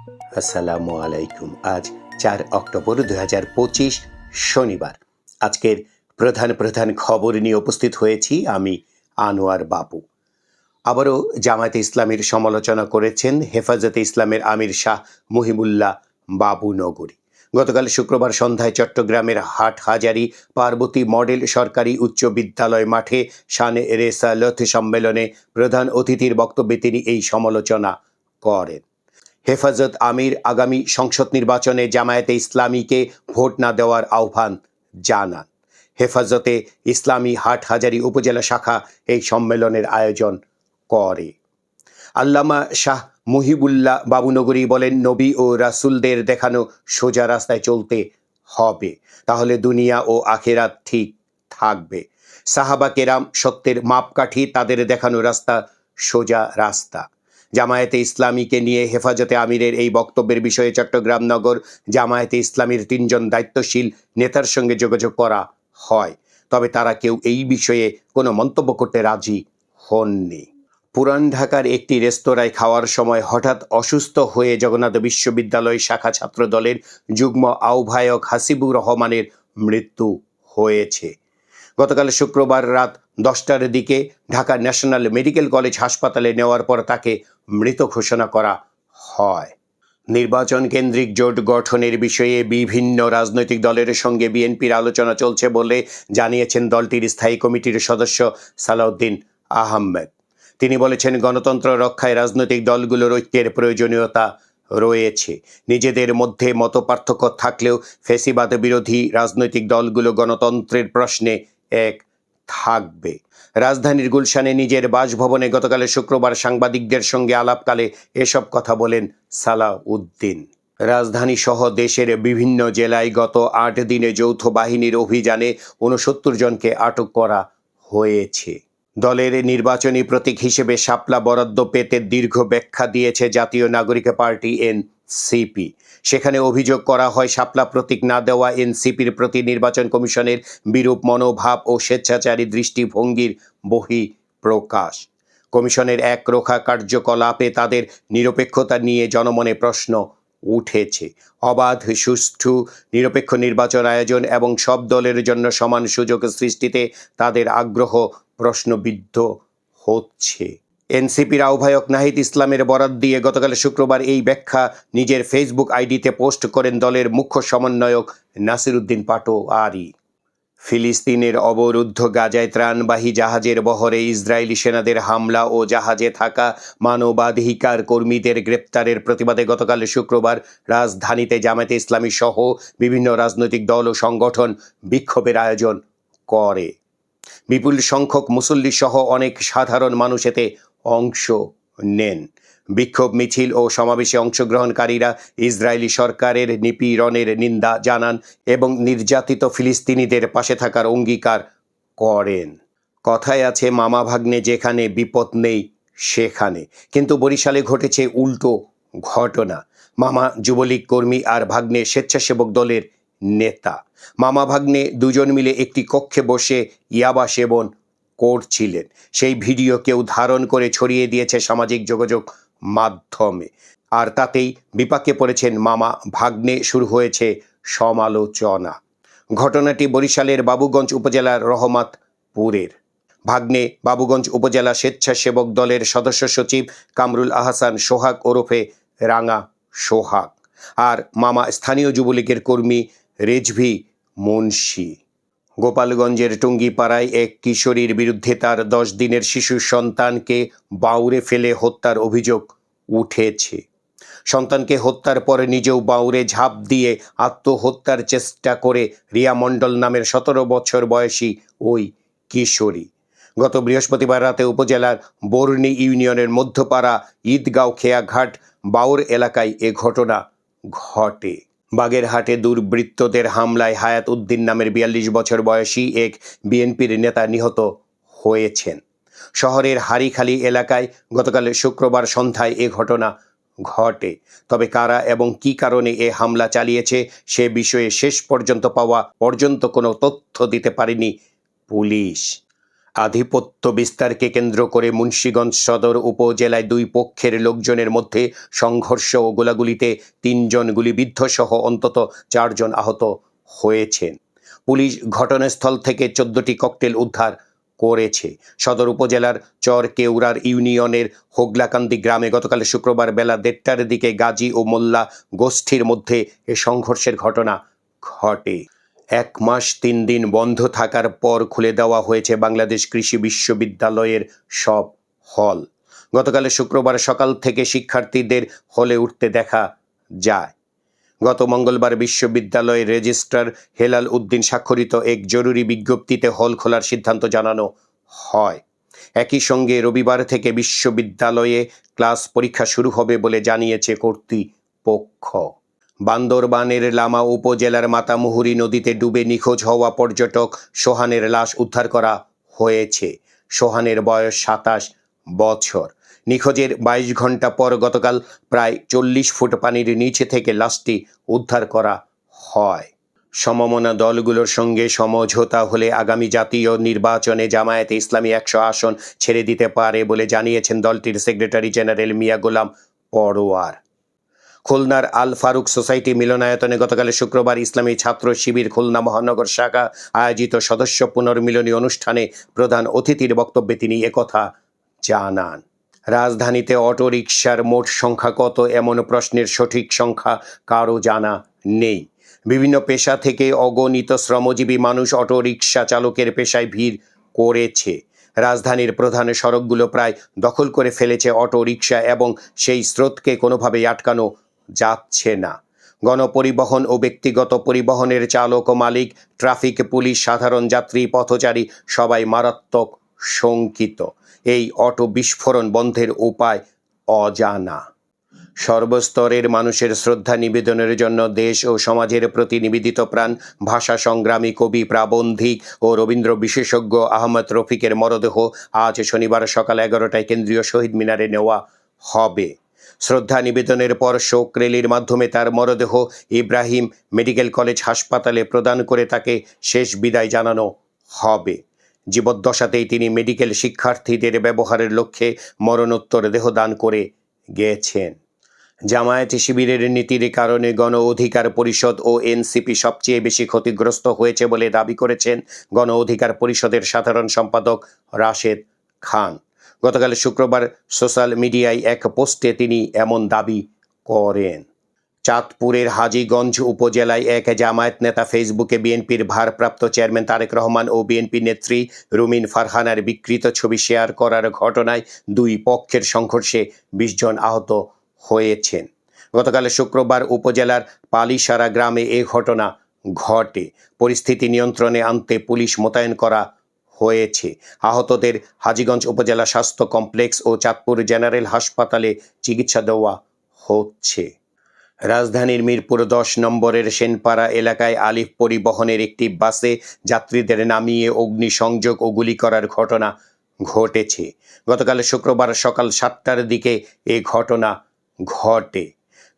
আসসালামু আলাইকুম। আজ 4 অক্টোবর 2025 শনিবার। আজকের প্রধান প্রধান খবর নিয়ে উপস্থিত হয়েছি আমি আনোয়ার বাবু। আবারও জামায়াতে ইসলামীর সমালোচনা করেছেন হেফাজতে ইসলামের আমির শাহ মুহিবুল্লাহ বাবুনগরী। গতকাল শুক্রবার সন্ধ্যায় চট্টগ্রামের হাটহাজারী পার্বতী মডেল সরকারি উচ্চ বিদ্যালয় মাঠে শানে রেসালত সম্মেলনে প্রধান অতিথির বক্তব্যে তিনি এই সমালোচনা করেন। হেফাজত আমির আগামী সংসদ নির্বাচনে জামায়াতে ইসলামীকে ভোট না দেওয়ার আহ্বান জানান। হেফাজতে ইসলামী হাটহাজারী উপজেলা শাখা এই সম্মেলনের আয়োজন করে। আল্লামা শাহ মুহিবুল্লাহ বাবুনগরী বলেন, নবী ও রাসূলদের দেখানো সোজা রাস্তায় চলতে হবে, তাহলে দুনিয়া ও আখিরাত ঠিক থাকবে। সাহাবা কেরাম সত্যের মাপকাঠি, তাদের দেখানো রাস্তা সোজা রাস্তা। জামায়াতে ইসলামীকে নিয়ে হেফাজতে আমিরের এই বক্তব্যের বিষয়ে চট্টগ্রাম নগর জামায়াতে ইসলামীর 3 জন দায়িত্বশীল নেতার সঙ্গে যোগাযোগ করা হয়, তবে তারা কেউ এই বিষয়ে কোনো মন্তব্য করতে রাজি হননি। পুরান ঢাকার একটি রেস্তোরাঁয় খাওয়ার সময় হঠাৎ অসুস্থ হয়ে জগন্নাথ বিশ্ববিদ্যালয় শাখা ছাত্র দলের যুগ্ম আহ্বায়ক হাসিবুর রহমানের মৃত্যু হয়েছে। গতকাল শুক্রবার রাত 10টার দিকে ঢাকা ন্যাশনাল মেডিকেল কলেজ হাসপাতালে নেওয়ার পর তাকে মৃত ঘোষণা করা হয়। নির্বাচন কেন্দ্রিক জোট গঠনের বিষয়ে বিভিন্ন রাজনৈতিক দলের সঙ্গে বিএনপির আলোচনা চলছে বলে জানিয়েছেন দলটির স্থায়ী কমিটির সদস্য সালাউদ্দিন আহমেদ। তিনি বলেছেন, গণতন্ত্র রক্ষায় রাজনৈতিক দলগুলোর ঐক্যের প্রয়োজনীয়তা রয়েছে। নিজেদের মধ্যে মতপার্থক্য থাকলেও ফ্যাসিবাদ বিরোধী রাজনৈতিক দলগুলো গণতন্ত্রের প্রশ্নে এক থাকবে। রাজধানীর গুলশানে নিজের বাসভবনে গতকাল শুক্রবার সাংবাদিকদের সঙ্গে আলাপকালে এসব কথা বলেন সালাউদ্দিন। রাজধানী সহ দেশের বিভিন্ন জেলায় গত 8 দিনে যৌথ বাহিনীর অভিযানে 69 জনকে আটক করা হয়েছে। দলের নির্বাচনী প্রতীক হিসেবে শাপলা বরাদ্দ পেতে দীর্ঘ ব্যাখ্যা দিয়েছে জাতীয় নাগরিক পার্টি এনসিপি। সেখানে অভিযোগ করা হয়, শাপলা প্রতীক না দেওয়া এনসিপির প্রতি নির্বাচন কমিশনের বিরূপ মনোভাব ও স্বেচ্ছাচারী দৃষ্টিভঙ্গির বহিঃপ্রকাশ। কমিশনের একরোখা কার্যকলাপে তাদের নিরপেক্ষতা নিয়ে জনমনে প্রশ্ন উঠেছে। অবাধ, সুষ্ঠু, নিরপেক্ষ নির্বাচন আয়োজন এবং সব দলের জন্য সমান সুযোগ সৃষ্টিতে তাদের আগ্রহ প্রশ্নবিদ্ধ হচ্ছে। এনসিপির আহ্বায়ক নাহিদ ইসলামের বরাত দিয়ে গতকাল শুক্রবার এই ব্যাখ্যা নিজের ফেসবুক আইডিতে পোস্ট করেন দলের মুখ্য সমন্বয়ক নাসিরউদ্দিন পাটোয়ারি। ফিলিস্তিনের অবরুদ্ধ গাজায় ত্রাণবাহী জাহাজের বহরে ইসরায়েলি সেনাদের হামলা ও জাহাজে থাকা মানবাধিকার কর্মীদের গ্রেপ্তারের প্রতিবাদে গতকাল শুক্রবার রাজধানীতে জামায়াতে ইসলামী সহ বিভিন্ন রাজনৈতিক দল ও সংগঠন বিক্ষোভের আয়োজন করে। বিপুল সংখ্যক মুসল্লি সহ অনেক সাধারণ মানুষ এতে অংশ নেন। বিক্ষোভ মিছিল ও সমাবেশে অংশগ্রহণকারীরা ইসরায়েলি সরকারের নিপীড়নের নিন্দা জানান এবং নির্যাতিত ফিলিস্তিনিদের পাশে থাকার অঙ্গীকার করেন। কথায় আছে, মামা ভাগ্নে যেখানে বিপদ নেই সেখানে। কিন্তু বরিশালে ঘটেছে উল্টো ঘটনা। মামা যুবলীগ কর্মী আর ভাগ্নে স্বেচ্ছাসেবক দলের নেতা। মামা ভাগ্নে দুজন মিলে একটি কক্ষে বসে ইয়াবা সেবন করছিলেন। সেই ভিডিও কেউ ধারণ করে ছড়িয়ে দিয়েছে সামাজিক যোগাযোগ মাধ্যমে, আর তাতেই বিপাকে পড়েছেন মামা ভাগ্নে। শুরু হয়েছে সমালোচনা। ঘটনাটি বরিশালের বাবুগঞ্জ উপজেলার রহমাতপুরের। ভাগ্নে বাবুগঞ্জ উপজেলা স্বেচ্ছাসেবক দলের সদস্য সচিব কামরুল আহসান সোহাগ ওরফে রাঙা সোহাগ, আর মামা স্থানীয় যুবলীগের কর্মী রেজভি মুন্সি। গোপালগঞ্জের টুঙ্গিপাড়ায় এক কিশোরীর বিরুদ্ধে তার 10 দিনের শিশু সন্তানকে বাউরে ফেলে হত্যার অভিযোগ উঠেছে। সন্তানকে হত্যার পরে নিজেও বাউরে ঝাঁপ দিয়ে আত্মহত্যার চেষ্টা করে রিয়া মণ্ডল নামের 17 বছর বয়সী ওই কিশোরী। গত বৃহস্পতিবার রাতে উপজেলার বর্ণী ইউনিয়নের মধ্যপাড়া ঈদগাঁও খেয়াঘাট বাউর এলাকায় এ ঘটনা ঘটে। বাগেরহাটে দুর্বৃত্তদের হামলায় হায়াত উদ্দিন নামের 42 বছর বয়সী এক বিএনপির নেতা নিহত হয়েছেন। শহরের হারিখালি এলাকায় গতকাল শুক্রবার সন্ধ্যায় এ ঘটনা ঘটে। তবে কারা এবং কী কারণে এ হামলা চালিয়েছে সে বিষয়ে শেষ পর্যন্ত পাওয়া পর্যন্ত কোনো তথ্য দিতে পারেনি পুলিশ। আধিপত্য বিস্তারকে কেন্দ্র করে মুন্সিগঞ্জ সদর উপজেলায় দুই পক্ষের লোকজনের মধ্যে সংঘর্ষ ও গোলাগুলিতে ৩ জন গুলিবিদ্ধ সহ অন্তত ৪ জন আহত হয়েছেন। পুলিশ ঘটনাস্থল থেকে ১৪টি ককটেল উদ্ধার করেছে। সদর উপজেলার চর কেউরার ইউনিয়নের হোগলাকান্দি গ্রামে গতকাল শুক্রবার বেলা ১:৩০টার দিকে গাজী ও মোল্লা গোষ্ঠীর মধ্যে এ সংঘর্ষের ঘটনা ঘটে। ১ মাস ৩ দিন বন্ধ থাকার পর খুলে দেওয়া হয়েছে বাংলাদেশ কৃষি বিশ্ববিদ্যালয়ের সব হল। গতকাল শুক্রবার সকাল থেকে শিক্ষার্থীদের হলে উঠতে দেখা যায়। গত মঙ্গলবার বিশ্ববিদ্যালয়ের রেজিস্ট্রার হেলাল উদ্দিন স্বাক্ষরিত এক জরুরি বিজ্ঞপ্তিতে হল খোলার সিদ্ধান্ত জানানো হয়। একই সঙ্গে রবিবার থেকে বিশ্ববিদ্যালয়ে ক্লাস পরীক্ষা শুরু হবে বলে জানিয়েছে কর্তৃপক্ষ। বান্দরবানের লামা উপজেলার মাতামুহুরী নদীতে ডুবে নিখোঁজ হওয়া পর্যটক সোহানের লাশ উদ্ধার করা হয়েছে। সোহানের বয়স ২৭ বছর। নিখোঁজের ২২ ঘন্টা পর গতকাল প্রায় ৪০ ফুট পানির নিচে থেকে লাশটি উদ্ধার করা হয়। সমমনা দলগুলোর সঙ্গে সমঝোতা হলে আগামী জাতীয় নির্বাচনে জামায়াতে ইসলামী ১০০ আসন ছেড়ে দিতে পারে বলে জানিয়েছেন দলটির সেক্রেটারি জেনারেল মিয়া গোলাম পরোয়ার। খুলনার আল ফারুক সোসাইটি মিলনায়তনে গতকাল শুক্রবার ইসলামী ছাত্র শিবির খুলনা মহানগর শাখা আয়োজিত সদস্য পুনর্মিলনী অনুষ্ঠানে প্রধান অতিথির বক্তব্যে তিনি একথা জানান। রাজধানীতে অটোরিকশার মোট সংখ্যা কত এমন প্রশ্নের সঠিক সংখ্যা কারও জানা নেই। বিভিন্ন পেশা থেকে অগণিত শ্রমজীবী মানুষ অটোরিকশা চালকের পেশায় ভিড় করেছে। রাজধানীর প্রধান সড়কগুলো প্রায় দখল করে ফেলেছে অটোরিকশা এবং সেই স্রোতকে কোনোভাবেই আটকানো যাচ্ছে না। গণপরিবহন ও ব্যক্তিগত পরিবহনের চালক ও মালিক, ট্রাফিক পুলিশ, সাধারণ যাত্রী, পথচারী সবাই মারাত্মক শঙ্কিত। এই অটো বিস্ফোরণ বন্ধের উপায় অজানা। সর্বস্তরের মানুষের শ্রদ্ধা নিবেদনের জন্য দেশ ও সমাজের প্রতি নিবেদিত প্রাণ ভাষা সংগ্রামী কবি, প্রাবন্ধিক ও রবীন্দ্র বিশেষজ্ঞ আহমদ রফিকের মরদেহ আজ শনিবার সকাল ১১টায় কেন্দ্রীয় শহীদ মিনারে নেওয়া হবে। শ্রদ্ধা নিবেদনের পর শোক র্যালির মাধ্যমে তার মরদেহ ইব্রাহিম মেডিকেল কলেজ হাসপাতালে প্রদান করে তাকে শেষ বিদায় জানানো হবে। জীবদ্দশাতেই তিনি মেডিকেল শিক্ষার্থীদের ব্যবহারের লক্ষ্যে মরণোত্তর দেহদান করে গেছেন। জামায়াতে শিবিরের নীতির কারণে গণ অধিকার পরিষদ ও এনসিপি সবচেয়ে বেশি ক্ষতিগ্রস্ত হয়েছে বলে দাবি করেছেন গণ অধিকার পরিষদের সাধারণ সম্পাদক রাশেদ খান। গতকাল শুক্রবার সোশ্যাল মিডিয়ায় এক পোস্টে তিনি এমন দাবি করেন। চাঁদপুরের হাজীগঞ্জ উপজেলায় এক জামায়াত নেতা ফেসবুকে বিএনপির ভারপ্রাপ্ত চেয়ারম্যান তারেক রহমান ও বিএনপি নেত্রী রুমিন ফারহানার বিকৃত ছবি শেয়ার করার ঘটনায় দুই পক্ষের সংঘর্ষে ২০ জন আহত হয়েছেন। গতকাল শুক্রবার উপজেলার পালিসারা গ্রামে এ ঘটনা ঘটে। পরিস্থিতি নিয়ন্ত্রণে আনতে পুলিশ মোতায়েন করা হয়েছে। আহতদের হাজীগঞ্জ উপজেলা স্বাস্থ্য কমপ্লেক্স ও চাঁদপুর জেনারেল হাসপাতালে চিকিৎসা দেওয়া হচ্ছে। রাজধানীর মিরপুর ১০ নম্বরের সেনপাড়া এলাকায় আলিফ পরিবহনের একটি বাসে যাত্রীদের নামিয়ে অগ্নিসংযোগ ও গুলি করার ঘটনা ঘটেছে। গতকাল শুক্রবার সকাল ৭টার দিকে এ ঘটনা ঘটে।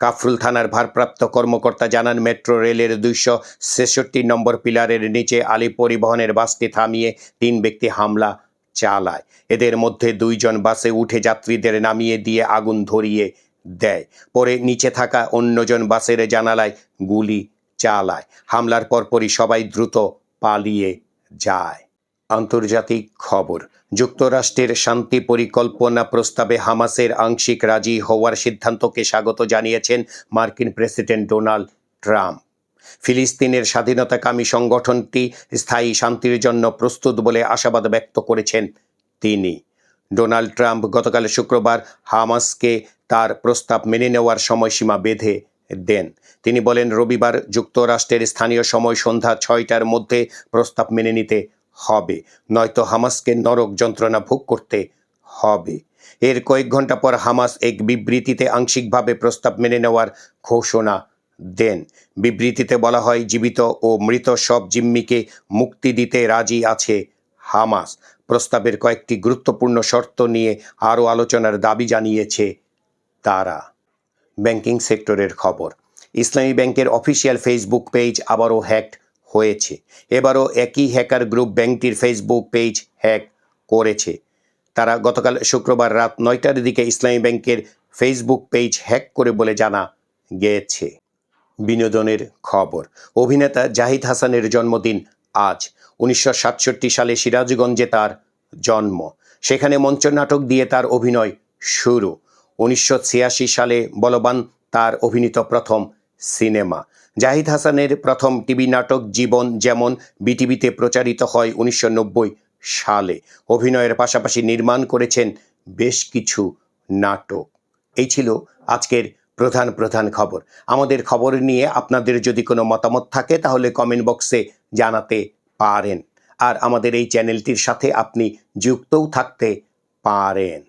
কাফরুল থানার ভারপ্রাপ্ত কর্মকর্তা জানান, মেট্রো রেলের ২৬৬ নম্বর পিলারের নিচে আলিফ পরিবহনের বাসটি থামিয়ে ৩ ব্যক্তি হামলা চালায়। এদের মধ্যে ২ জন বাসে উঠে যাত্রীদের নামিয়ে দিয়ে আগুন ধরিয়ে দেয়। পরে নিচে থাকা অন্যজন বাসের জানালায় গুলি চালায়। হামলার পরপরই সবাই দ্রুত পালিয়ে যায়। আন্তর্জাতিক খবর। যুক্তরাষ্ট্রের শান্তি পরিকল্পনা প্রস্তাবে হামাসের আংশিক রাজি হওয়ার সিদ্ধান্তকে স্বাগত জানিয়েছেন মার্কিন প্রেসিডেন্ট ডোনাল্ড ট্রাম্প। ফিলিস্তিনের স্বাধীনতাকামী সংগঠনটি স্থায়ী শান্তির জন্য প্রস্তুত বলে আশাবাদ ব্যক্ত করেছেন তিনি। ডোনাল্ড ট্রাম্প গতকাল শুক্রবার হামাসকে তার প্রস্তাব মেনে নেওয়ার সময়সীমা বেঁধে দেন। তিনি বলেন, রবিবার যুক্তরাষ্ট্রের স্থানীয় সময় সন্ধ্যা ৬টার মধ্যে প্রস্তাব মেনে নিতে হবে, নয়তো হামাসকে নরক যন্ত্রণা ভোগ করতে হবে। এর কয়েক ঘন্টা পর হামাস এক বিবৃতিতে আংশিকভাবে প্রস্তাব মেনে নেওয়ার ঘোষণা দেন। বিবৃতিতে বলা হয়, জীবিত ও মৃত সব জিম্মিকে মুক্তি দিতে রাজি আছে হামাস। প্রস্তাবের কয়েকটি গুরুত্বপূর্ণ শর্ত নিয়ে আরও আলোচনার দাবি জানিয়েছে তারা। ব্যাংকিং সেক্টরের খবর। ইসলামী ব্যাংকের অফিসিয়াল ফেসবুক পেজ আবারও হ্যাকড হয়েছে। এবারও একই হ্যাকার গ্রুপ ব্যাংকটির ফেসবুক পেজ হ্যাক করেছে। তারা গতকাল শুক্রবার রাত 9টার দিকে ইসলামী ব্যাংকের ফেসবুক পেজ হ্যাক করে বলে জানা গিয়েছে। বিনোদনের খবর। অভিনেতা জাহিদ হাসানের জন্মদিন আজ। 1967 সালে সিরাজগঞ্জে তার জন্ম। সেখানে মঞ্চনাটক দিয়ে তার অভিনয় শুরু। 1986 সালে বলবান তার অভিনীত প্রথম সিনেমা। জাহিদ হাসানের প্রথম টিভি নাটক জীবন যেমন বিটিভিতে প্রচারিত হয় 1990 সালে। অভিনয়ের পাশাপাশি নির্মাণ করেছেন বেশ কিছু নাটক। এই ছিল আজকের প্রধান প্রধান খবর। আমাদের খবর নিয়ে আপনাদের যদি কোনো মতামত থাকে তাহলে কমেন্ট বক্সে জানাতে পারেন। আর আমাদের এই চ্যানেলটির সাথে আপনি যুক্তও থাকতে পারেন।